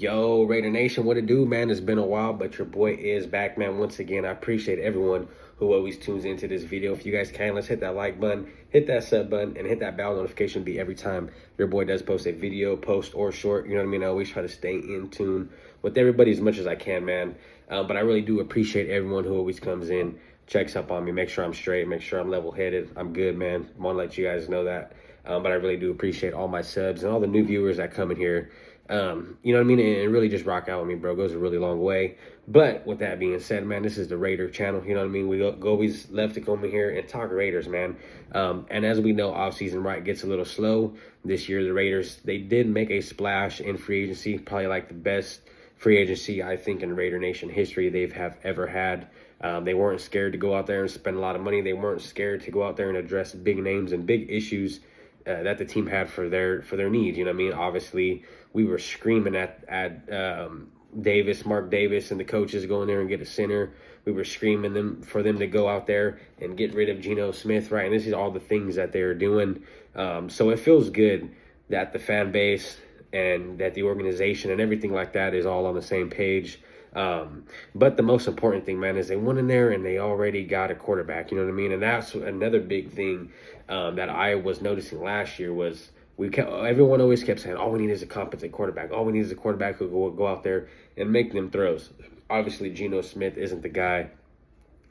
Yo, Raider Nation, what it do, man? It's been a while, but your boy is back, man. Once again, I appreciate everyone who always tunes into this video. If you guys can, let's hit that like button, hit that sub button, and hit that bell notification be every time your boy does post a video, post, or short. You know what I mean? I always try to stay in tune with everybody as much as I can, man. But I really do appreciate everyone who always comes in, checks up on me, make sure I'm straight, make sure I'm level-headed. I'm good, man. I want to let you guys know that. But I really do appreciate all my subs and all the new viewers that come in here. You know what I mean? And really just rock out with me, bro. It goes a really long way. But with that being said, man, this is the Raider channel. You know what I mean? We always love to come in here and talk Raiders, man. And as we know, offseason, right, gets a little slow. This year, the Raiders, they did make a splash in free agency. Probably like the best free agency, I think, in Raider Nation history they've ever had. They weren't scared to go out there and spend a lot of money. They weren't scared to go out there and address big names and big issues that the team had for their needs. You know what I mean? Obviously, we were screaming at Mark Davis and the coaches going there and get a center. We were screaming for them to go out there and get rid of Geno Smith, right? And this is all the things that they're doing. So it feels good that the fan base and that the organization and everything like that is all on the same page. But the most important thing, man, is they went in there and they already got a quarterback, you know what I mean? And that's another big thing that I was noticing last year was everyone always kept saying, all we need is a competent quarterback. All we need is a quarterback who will go out there and make them throws. Obviously, Geno Smith isn't the guy,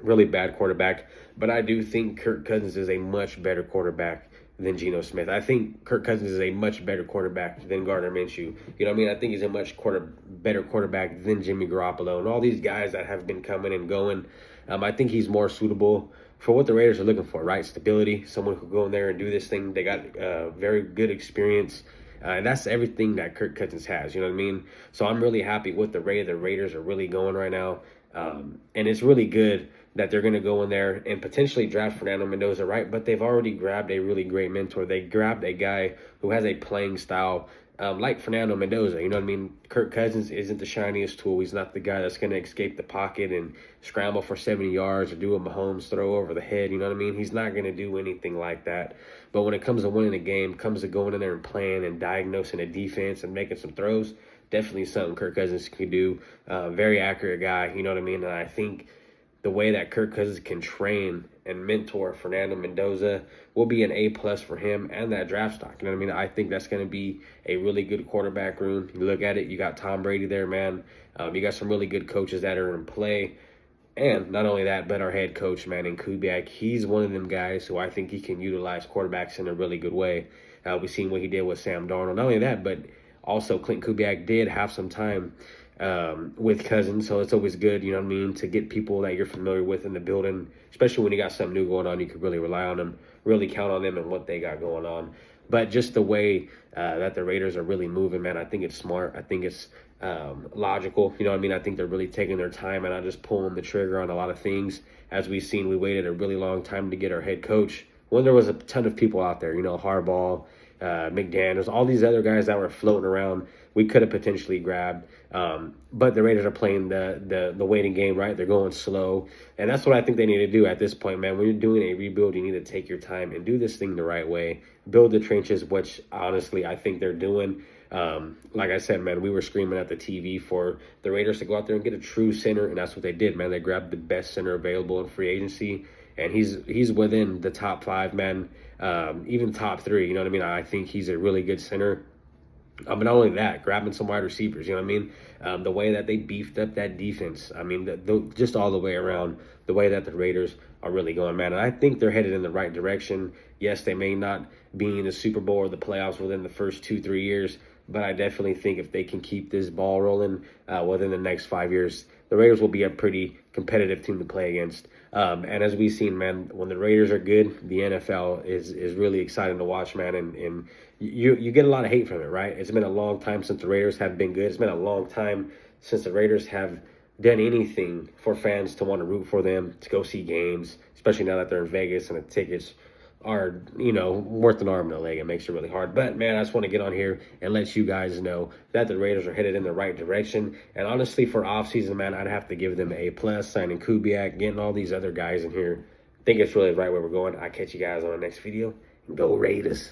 really bad quarterback, but I do think Kirk Cousins is a much better quarterback than Geno Smith. I think Kirk Cousins is a much better quarterback than Gardner Minshew. You know what I mean? I think he's a much better quarterback than Jimmy Garoppolo and all these guys that have been coming and going. I think he's more suitable for what the Raiders are looking for, right? Stability, someone who can go in there and do this thing. They got very good experience. And that's everything that Kirk Cousins has, you know what I mean? So I'm really happy with the way the Raiders are really going right now. And it's really good that they're going to go in there and potentially draft Fernando Mendoza, right? But they've already grabbed a really great mentor. They grabbed a guy who has a playing style like Fernando Mendoza. You know what I mean? Kirk Cousins isn't the shiniest tool. He's not the guy that's going to escape the pocket and scramble for 70 yards or do a Mahomes throw over the head. You know what I mean? He's not going to do anything like that. But when it comes to winning a game, comes to going in there and playing and diagnosing a defense and making some throws, definitely something Kirk Cousins can do. Very accurate guy, you know what I mean? And I think the way that Kirk Cousins can train and mentor Fernando Mendoza will be an A+ for him and that draft stock. You know what I mean? I think that's going to be a really good quarterback room. You look at it, you got Tom Brady there, man. You got some really good coaches that are in play. And not only that, but our head coach, man, in Kubiak, he's one of them guys who I think he can utilize quarterbacks in a really good way. We've seen what he did with Sam Darnold. Not only that, but also Clint Kubiak did have some time with Cousins, so it's always good, you know what I mean, to get people that you're familiar with in the building, especially when you got something new going on. You could really rely on them, really count on them and what they got going on. But just the way that the Raiders are really moving, man, I think it's smart. I think it's logical, you know what I mean? I think they're really taking their time and not just pulling the trigger on a lot of things. As we've seen, we waited a really long time to get our head coach when there was a ton of people out there, you know, Harbaugh, McDaniels, all these other guys that were floating around, we could have potentially grabbed. But the Raiders are playing the waiting game, right? They're going slow. And that's what I think they need to do at this point, man. When you're doing a rebuild, you need to take your time and do this thing the right way. Build the trenches, which honestly I think they're doing. Like I said, man, we were screaming at the TV for the Raiders to go out there and get a true center, and that's what they did, man. They grabbed the best center available in free agency, and he's within the top 5, man, even top 3. You know what I mean? I think he's a really good center. But not only that, grabbing some wide receivers, you know what I mean? The way that they beefed up that defense, I mean, just all the way around, the way that the Raiders are really going, man. And I think they're headed in the right direction. Yes, they may not be in the Super Bowl or the playoffs within the first 2-3 years, but I definitely think if they can keep this ball rolling within the next 5 years, the Raiders will be a pretty competitive team to play against. And as we've seen, man, when the Raiders are good, the NFL is really exciting to watch, man. And you get a lot of hate from it, right? It's been a long time since the Raiders have been good. It's been a long time since the Raiders have done anything for fans to want to root for them, to go see games, especially now that they're in Vegas and the tickets are, you know, worth an arm and a leg. It makes it really hard. But, man, I just want to get on here and let you guys know that the Raiders are headed in the right direction. And honestly, for offseason, man, I'd have to give them an A+, signing Kubiak, getting all these other guys in here. I think it's really the right way we're going. I'll catch you guys on the next video. Go Raiders.